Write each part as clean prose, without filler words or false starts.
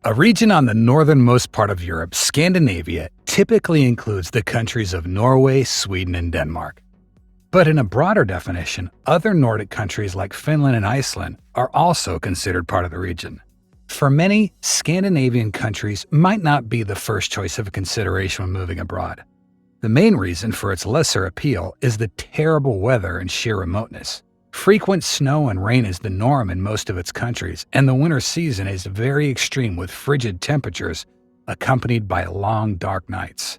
A region on the northernmost part of Europe, Scandinavia, typically includes the countries of Norway, Sweden, and Denmark. But in a broader definition, other Nordic countries like Finland and Iceland are also considered part of the region. For many, Scandinavian countries might not be the first choice of consideration when moving abroad. The main reason for its lesser appeal is the terrible weather and sheer remoteness. Frequent snow and rain is the norm in most of its countries, and the winter season is very extreme with frigid temperatures accompanied by long, dark nights.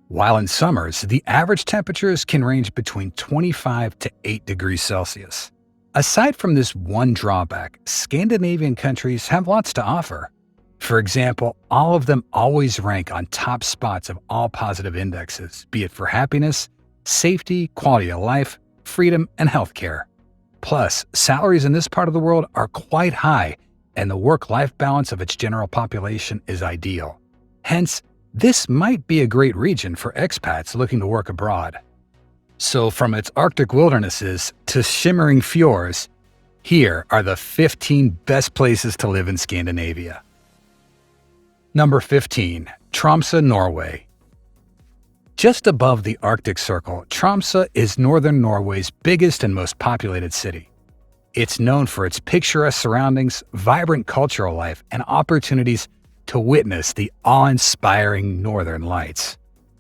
While in summers, the average temperatures can range between 25 to 8 degrees Celsius. Aside from this one drawback, Scandinavian countries have lots to offer. For example, all of them always rank on top spots of all positive indexes, be it for happiness, safety, quality of life, freedom, and healthcare. Plus, salaries in this part of the world are quite high, and the work-life balance of its general population is ideal. Hence, this might be a great region for expats looking to work abroad. So from its Arctic wildernesses to shimmering fjords, here are the 15 best places to live in Scandinavia. Number 15. Tromsø, Norway. Just above the Arctic Circle, Tromsø is northern Norway's biggest and most populated city. It's known for its picturesque surroundings, vibrant cultural life, and opportunities to witness the awe-inspiring northern lights.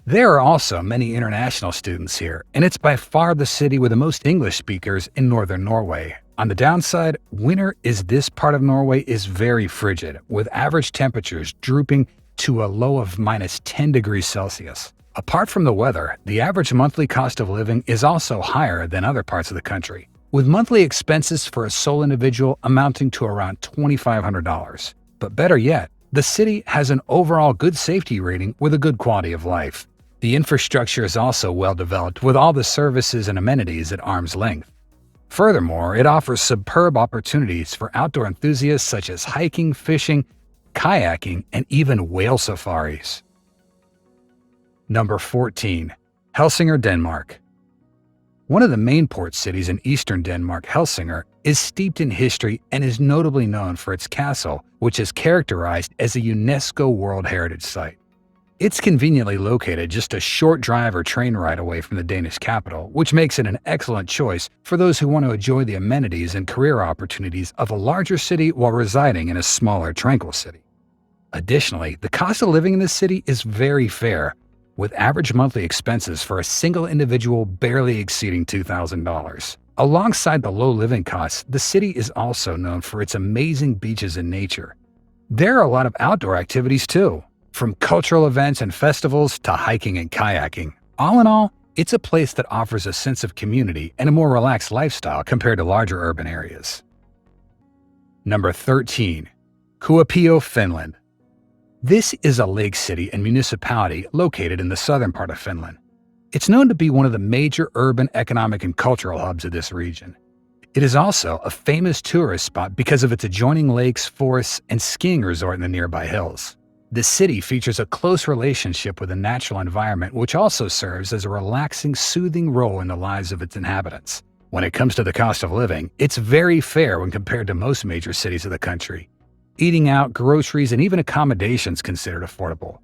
There are also many international students here, and it's by far the city with the most English speakers in northern Norway. On the downside, winter in this part of Norway is very frigid, with average temperatures drooping to a low of -10 degrees Celsius. Apart from the weather, the average monthly cost of living is also higher than other parts of the country, with monthly expenses for a sole individual amounting to around $2,500. But better yet, the city has an overall good safety rating with a good quality of life. The infrastructure is also well developed with all the services and amenities at arm's length. Furthermore, it offers superb opportunities for outdoor enthusiasts such as hiking, fishing, kayaking, and even whale safaris. Number 14. Helsingør, Denmark. One of the main port cities in eastern Denmark, Helsingør, is steeped in history and is notably known for its castle, which is characterized as a UNESCO World Heritage Site. It's conveniently located just a short drive or train ride away from the Danish capital, which makes it an excellent choice for those who want to enjoy the amenities and career opportunities of a larger city while residing in a smaller, tranquil city. Additionally, the cost of living in this city is very fair, with average monthly expenses for a single individual barely exceeding $2,000. Alongside the low living costs, the city is also known for its amazing beaches and nature. There are a lot of outdoor activities too, from cultural events and festivals to hiking and kayaking. All in all, it's a place that offers a sense of community and a more relaxed lifestyle compared to larger urban areas. Number 13. Kuopio, Finland. This is a lake city and municipality located in the southern part of Finland. It's known to be one of the major urban, economic, and cultural hubs of this region. It is also a famous tourist spot because of its adjoining lakes, forests, and skiing resort in the nearby hills. The city features a close relationship with the natural environment, which also serves as a relaxing, soothing role in the lives of its inhabitants. When it comes to the cost of living, it's very fair when compared to most major cities of the country. Eating out, groceries, and even accommodations considered affordable.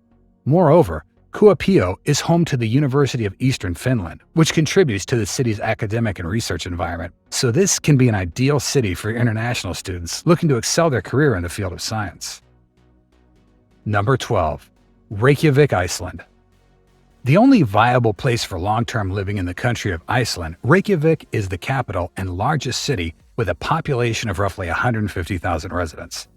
Moreover, Kuopio is home to the University of Eastern Finland, which contributes to the city's academic and research environment, so this can be an ideal city for international students looking to excel their career in the field of science. Number 12. Reykjavik, Iceland. The only viable place for long-term living in the country of Iceland, Reykjavik is the capital and largest city with a population of roughly 150,000 residents.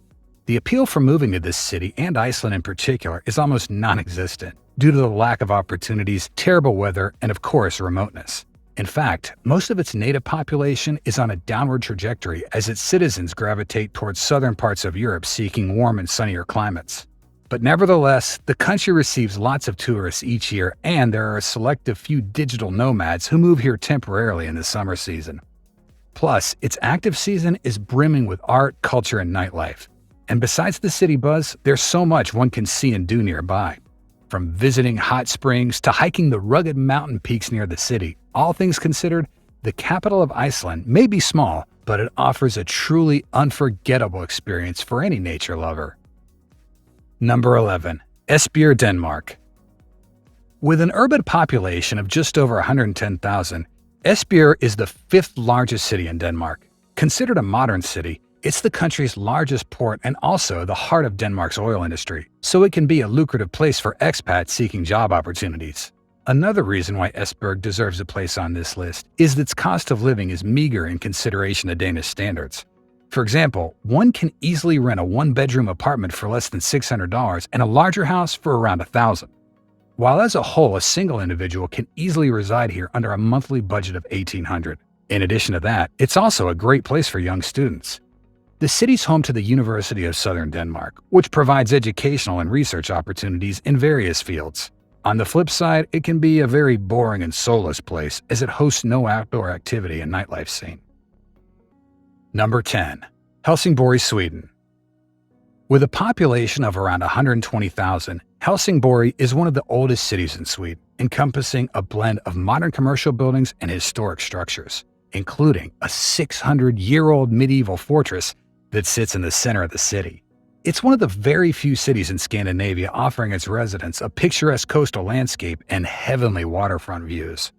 The appeal for moving to this city, and Iceland in particular, is almost non-existent due to the lack of opportunities, terrible weather, and of course, remoteness. In fact, most of its native population is on a downward trajectory as its citizens gravitate towards southern parts of Europe seeking warm and sunnier climates. But nevertheless, the country receives lots of tourists each year, and there are a selective few digital nomads who move here temporarily in the summer season. Plus, its active season is brimming with art, culture, and nightlife. And besides the city buzz, there's so much one can see and do nearby. From visiting hot springs to hiking the rugged mountain peaks near the city, all things considered, the capital of Iceland may be small, but it offers a truly unforgettable experience for any nature lover. Number 11. Esbjerg, Denmark. With an urban population of just over 110,000, Esbjerg is the fifth largest city in Denmark. Considered a modern city, it's the country's largest port and also the heart of Denmark's oil industry, so it can be a lucrative place for expats seeking job opportunities. Another reason why Esbjerg deserves a place on this list is that its cost of living is meager in consideration to Danish standards. For example, one can easily rent a one-bedroom apartment for less than $600 and a larger house for around $1,000. While as a whole, a single individual can easily reside here under a monthly budget of $1,800. In addition to that, it's also a great place for young students. The city's home to the University of Southern Denmark, which provides educational and research opportunities in various fields. On the flip side, it can be a very boring and soulless place as it hosts no outdoor activity and nightlife scene. Number 10. Helsingborg, Sweden. With a population of around 120,000, Helsingborg is one of the oldest cities in Sweden, encompassing a blend of modern commercial buildings and historic structures, including a 600-year-old medieval fortress that sits in the center of the city. It's one of the very few cities in Scandinavia offering its residents a picturesque coastal landscape and heavenly waterfront views.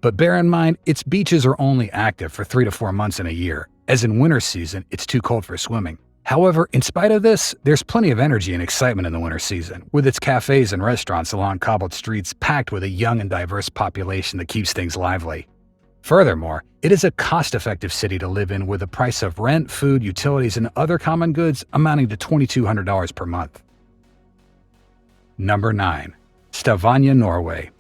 But bear in mind, its beaches are only active for 3 to 4 months in a year, as in winter season, it's too cold for swimming. However, in spite of this, there's plenty of energy and excitement in the winter season, with its cafes and restaurants along cobbled streets packed with a young and diverse population that keeps things lively. Furthermore, it is a cost-effective city to live in with the price of rent, food, utilities, and other common goods amounting to $2,200 per month. Number 9. Stavanger, Norway.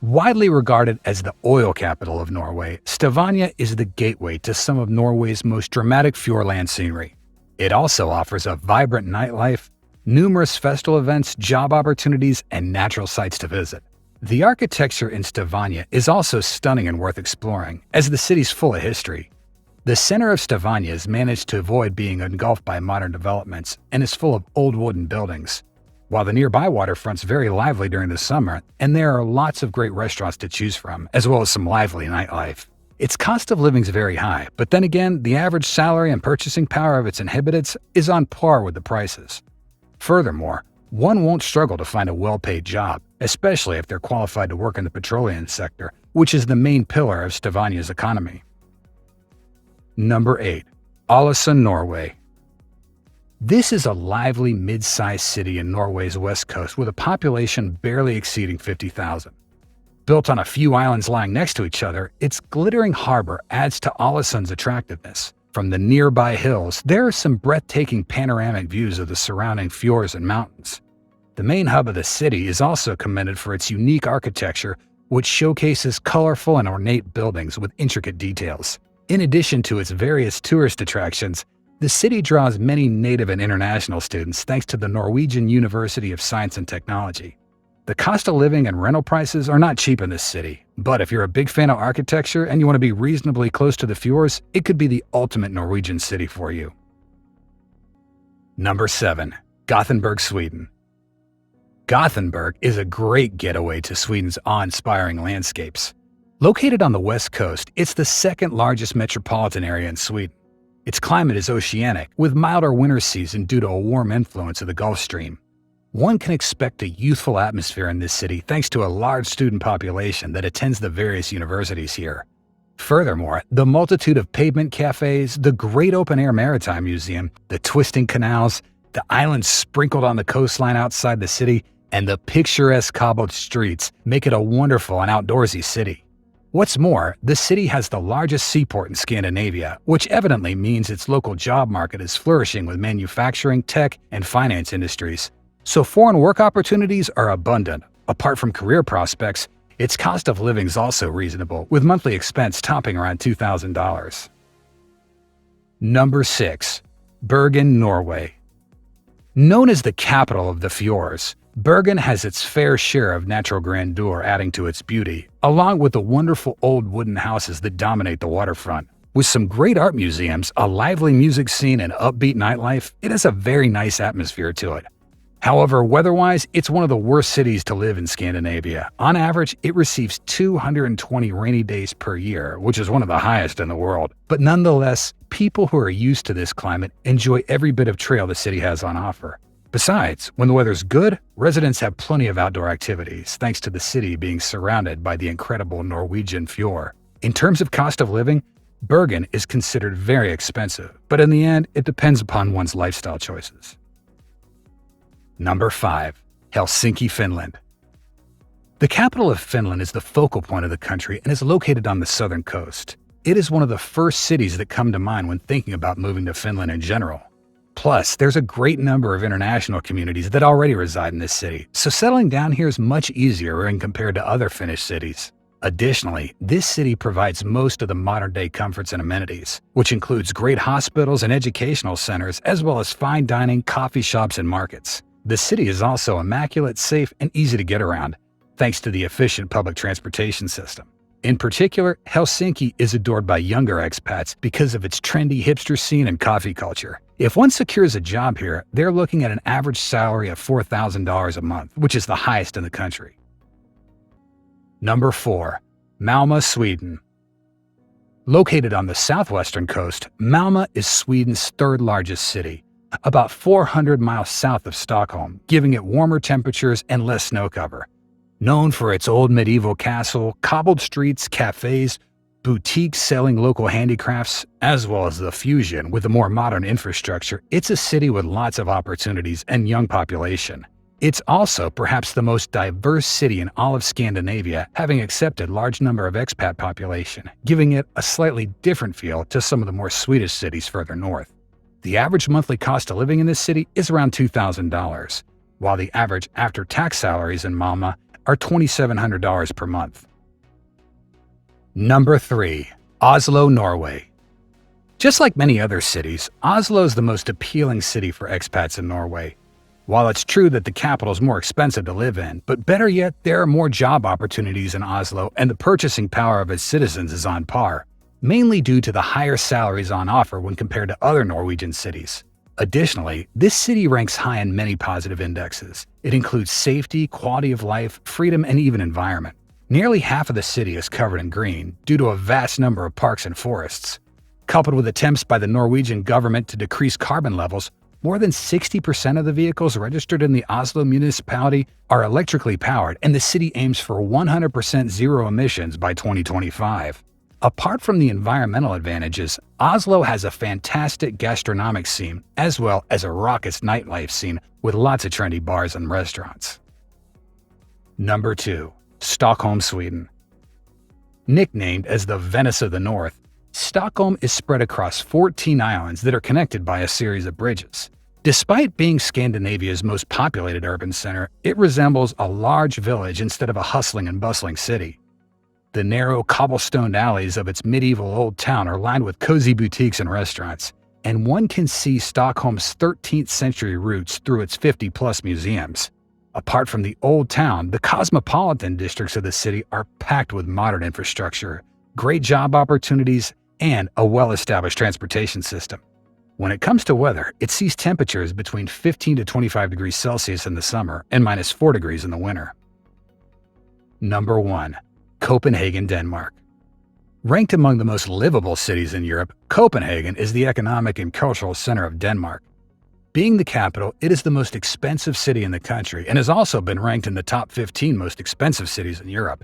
Widely regarded as the oil capital of Norway, Stavanger is the gateway to some of Norway's most dramatic fjordland scenery. It also offers a vibrant nightlife, numerous festival events, job opportunities, and natural sites to visit. The architecture in Stavanger is also stunning and worth exploring, as the city's full of history. The center of Stavanger has managed to avoid being engulfed by modern developments and is full of old wooden buildings. While the nearby waterfront's very lively during the summer, and there are lots of great restaurants to choose from, as well as some lively nightlife. Its cost of living is very high, but then again, the average salary and purchasing power of its inhabitants is on par with the prices. Furthermore, one won't struggle to find a well-paid job, especially if they're qualified to work in the petroleum sector, which is the main pillar of Stavanger's economy. Number 8. Ålesund, Norway. This is a lively mid-sized city in Norway's west coast with a population barely exceeding 50,000. Built on a few islands lying next to each other, its glittering harbor adds to Ålesund's attractiveness. From the nearby hills, there are some breathtaking panoramic views of the surrounding fjords and mountains. The main hub of the city is also commended for its unique architecture, which showcases colorful and ornate buildings with intricate details. In addition to its various tourist attractions, the city draws many native and international students thanks to the Norwegian University of Science and Technology. The cost of living and rental prices are not cheap in this city, but if you're a big fan of architecture and you want to be reasonably close to the fjords, it could be the ultimate Norwegian city for you. Number 7. Gothenburg, Sweden. Gothenburg is a great getaway to Sweden's awe-inspiring landscapes. Located on the west coast, it's the second largest metropolitan area in Sweden. Its climate is oceanic, with milder winter season due to a warm influence of the Gulf Stream. One can expect a youthful atmosphere in this city thanks to a large student population that attends the various universities here. Furthermore, the multitude of pavement cafes, the great open-air maritime museum, the twisting canals, the islands sprinkled on the coastline outside the city, and the picturesque cobbled streets make it a wonderful and outdoorsy city. What's more, the city has the largest seaport in Scandinavia, which evidently means its local job market is flourishing with manufacturing, tech, and finance industries. So foreign work opportunities are abundant. Apart from career prospects, its cost of living is also reasonable, with monthly expense topping around $2,000. Number 6. Bergen, Norway. Known as the capital of the fjords, Bergen has its fair share of natural grandeur adding to its beauty, along with the wonderful old wooden houses that dominate the waterfront. With some great art museums, a lively music scene, and upbeat nightlife, it has a very nice atmosphere to it. However, weather-wise, it's one of the worst cities to live in Scandinavia. On average, it receives 220 rainy days per year, which is one of the highest in the world. But nonetheless, people who are used to this climate enjoy every bit of trail the city has on offer. Besides, when the weather's good, residents have plenty of outdoor activities thanks to the city being surrounded by the incredible Norwegian fjord. In terms of cost of living, Bergen is considered very expensive, but in the end, it depends upon one's lifestyle choices. Number 5. Helsinki, Finland. The capital of Finland is the focal point of the country and is located on the southern coast. It is one of the first cities that come to mind when thinking about moving to Finland in general. Plus, there's a great number of international communities that already reside in this city, so settling down here is much easier when compared to other Finnish cities. Additionally, this city provides most of the modern-day comforts and amenities, which includes great hospitals and educational centers, as well as fine dining, coffee shops, and markets. The city is also immaculate, safe, and easy to get around, thanks to the efficient public transportation system. In particular, Helsinki is adored by younger expats because of its trendy hipster scene and coffee culture. If one secures a job here, they're looking at an average salary of $4,000 a month, which is the highest in the country. Number 4. Malmö, Sweden. Located on the southwestern coast, Malmö is Sweden's third largest city, about 400 miles south of Stockholm, giving it warmer temperatures and less snow cover. Known for its old medieval castle, cobbled streets, cafes, boutiques selling local handicrafts, as well as the fusion with a more modern infrastructure, it's a city with lots of opportunities and young population. It's also perhaps the most diverse city in all of Scandinavia, having accepted large number of expat population, giving it a slightly different feel to some of the more Swedish cities further north. The average monthly cost of living in this city is around $2,000, while the average after-tax salaries in Malmö are $2,700 per month. Number 3. Oslo, Norway. Just like many other cities, Oslo is the most appealing city for expats in Norway. While it's true that the capital is more expensive to live in, but better yet, there are more job opportunities in Oslo and the purchasing power of its citizens is on par, mainly due to the higher salaries on offer when compared to other Norwegian cities. Additionally, this city ranks high in many positive indexes. It includes safety, quality of life, freedom, and even environment. Nearly half of the city is covered in green due to a vast number of parks and forests. Coupled with attempts by the Norwegian government to decrease carbon levels, more than 60% of the vehicles registered in the Oslo municipality are electrically powered, and the city aims for 100% zero emissions by 2025. Apart from the environmental advantages, Oslo has a fantastic gastronomic scene as well as a raucous nightlife scene with lots of trendy bars and restaurants. Number 2. Stockholm, Sweden. Nicknamed as the Venice of the North, Stockholm is spread across 14 islands that are connected by a series of bridges. Despite being Scandinavia's most populated urban center, it resembles a large village instead of a hustling and bustling city. The narrow cobblestoned alleys of its medieval old town are lined with cozy boutiques and restaurants, and one can see Stockholm's 13th century roots through its 50-plus museums. Apart from the old town, the cosmopolitan districts of the city are packed with modern infrastructure, great job opportunities, and a well-established transportation system. When it comes to weather, it sees temperatures between 15 to 25 degrees Celsius in the summer and -4 degrees in the winter. Number 1. Copenhagen, Denmark. Ranked among the most livable cities in Europe, Copenhagen is the economic and cultural center of Denmark. Being the capital, it is the most expensive city in the country and has also been ranked in the top 15 most expensive cities in Europe.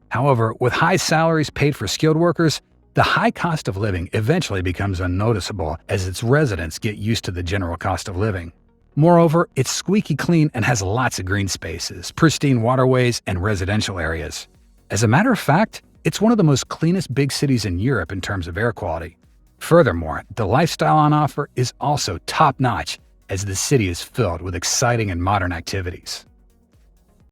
However, with high salaries paid for skilled workers, the high cost of living eventually becomes unnoticeable as its residents get used to the general cost of living. Moreover, it's squeaky clean and has lots of green spaces, pristine waterways, and residential areas. As a matter of fact, it's one of the most cleanest big cities in Europe in terms of air quality. Furthermore, the lifestyle on offer is also top-notch as the city is filled with exciting and modern activities.